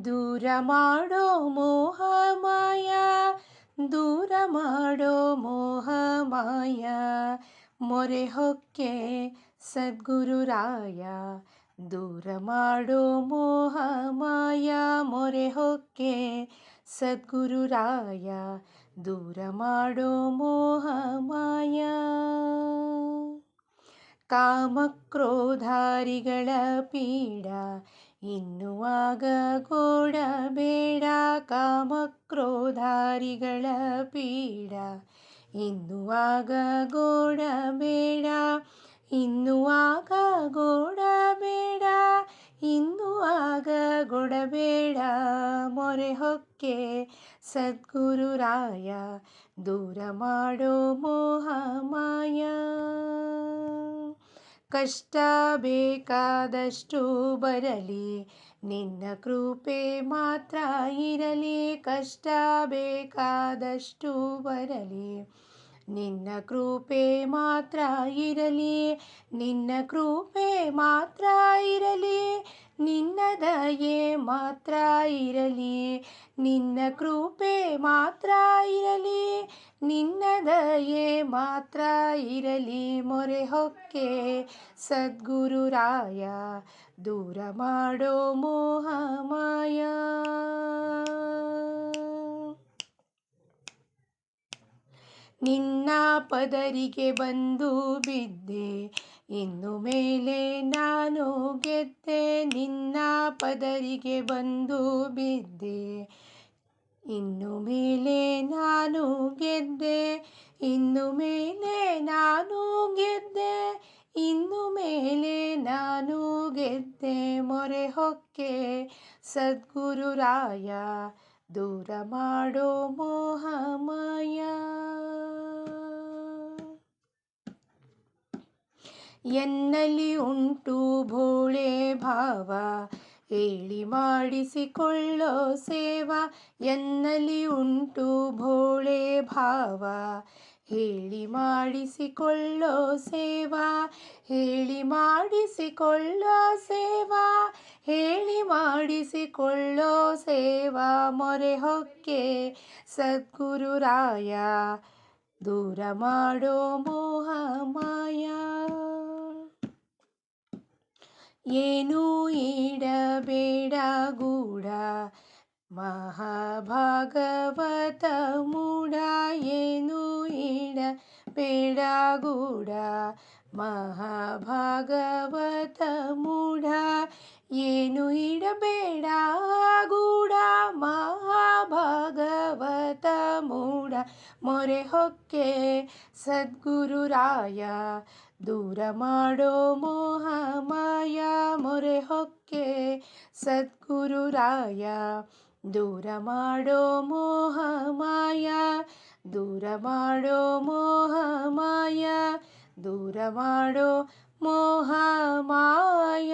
ದೂರ ಮಾಡೋ ಮೋಹ ಮಾಯ, ದೂರ ಮಾಡೋ ಮೋಹ ಮಾಯ, ಮೊರೆ ಹೊಕ್ಕೆ ಸದ್ಗುರುರಾಯ. ದೂರ ಮಾಡೋ ಮೋಹ ಮಾಯ, ಮೊರೆ ಹೊಕ್ಕೆ ಸದ್ಗುರುರಾಯ. ದೂರ ಮಾಡೋ ಮೋಹ ಮಾಯ. ಕಾಮಕ್ರೋಧಾರಿಗಳ ಪೀಡ ಇನ್ನುವಾಗ ಗೋಡಬೇಡ. ಕಾಮಕ್ರೋಧಾರಿಗಳ ಪೀಡ ಇನ್ನುವಾಗ ಗೋಡಬೇಡ. ಇನ್ನುವಾಗ ಗೋಡಬೇಡ. ಇನ್ನುವಾಗ ಗೊಡಬೇಡ. ಮೊರೆ ಹೊಕ್ಕೆ ಸದ್ಗುರುರಾಯ. ದೂರ ಮಾಡೋ ಮೋಹ ಮಾಯ. ಕಷ್ಟ ಬೇಕಾದಷ್ಟು ಬರಲಿ, ನಿನ್ನ ಕೃಪೆ ಮಾತ್ರ ಇರಲಿ. ಕಷ್ಟ ಬೇಕಾದಷ್ಟು ಬರಲಿ, ನಿನ್ನ ಕೃಪೆ ಮಾತ್ರ ಇರಲಿ. ನಿನ್ನ ಕೃಪೆ ಮಾತ್ರ ಇರಲಿ, ನಿನ್ನ ದಯೆ ಮಾತ್ರ ಇರಲಿ. ನಿನ್ನ ಕೃಪೆ ಮಾತ್ರ ಇರಲಿ, ನಿನ್ನ ದಯೆ ಮಾತ್ರ ಇರಲಿ. ಮೊರೆ ಹೊಕ್ಕೆ ಸದ್ಗುರುರಾಯ. ದೂರ ಮಾಡೋ ಮೋಹ ಮಾಯ. ನಿನ್ನ ಪದರಿಗೆ ಬಂದು ಬಿದ್ದೆ, ಇನ್ನು ಮೇಲೆ ನಾನು ಗೆದ್ದೆ. ನಿನ್ನ ಪದರಿಗೆ ಬಂದು ಬಿದ್ದೆ, ಇನ್ನು ಮೇಲೆ ನಾನು ಗೆದ್ದೆ. ಇನ್ನು ಮೇಲೆ ನಾನು ಗೆದ್ದೆ. ಇನ್ನು ಮೇಲೆ ನಾನು ಗೆದ್ದೆ. ಮೊರೆ ಹೊಕ್ಕೆ ಸದ್ಗುರುರಾಯ. ದೂರ ಮಾಡೋ ಮೋಹ ಮಾಯ. ಎನ್ನಲ್ಲಿ ಉಂಟು ಭೋಳೆ ಭಾವ, ಹೇಳಿ ಮಾಡಿಸಿಕೊಳ್ಳೋ ಸೇವಾ. ಎನ್ನಲ್ಲಿ ಉಂಟು ಭೋಳೆ ಭಾವ, ಹೇಳಿ ಮಾಡಿಸಿಕೊಳ್ಳೋ ಸೇವಾ. ಹೇಳಿ ಮಾಡಿಸಿಕೊಳ್ಳೋ ಸೇವಾ. ಹೇಳಿ ಮಾಡಿಸಿಕೊಳ್ಳೋ ಸೇವಾ. ಮೊರೆ ಹೊಕ್ಕೆ ಸದ್ಗುರುರಾಯ. ದೂರ ಮಾಡೋ ಮೋಹ ಮಾಯ. ಏನೂ ಇಡಬೇಡ ಗೂಢ, ಮಹಾಭಾಗವತ ಮೂಢ. ಏನೂ ಇಡಬೇಡ ಗೂಢ, ಮಹಾಭಾಗವತ ಮೂಢ. ಏನು ಇಡಬೇಡ ಗೂಢ, ಮಹಾಭಾಗವತ ಮೂಢ. ಮೊರೆ ಹೊಕ್ಕೆ ಸದ್ಗುರುರಾಯ. ದೂರ ಮಾಡೋ ಮೋಹ ಮಾಯ. ಮೊರೆ ಹೊಕ್ಕೆ ಸದ್ಗುರುರಾಯ. ದೂರ ಮಾಡೋ ಮೋಹ ಮಾಯ. ದೂರ ಮಾಡೋ ಮೋಹ ಮಾಯ. ದೂರ ಮಾಡೋ ಮೋಹ ಮಾಯ.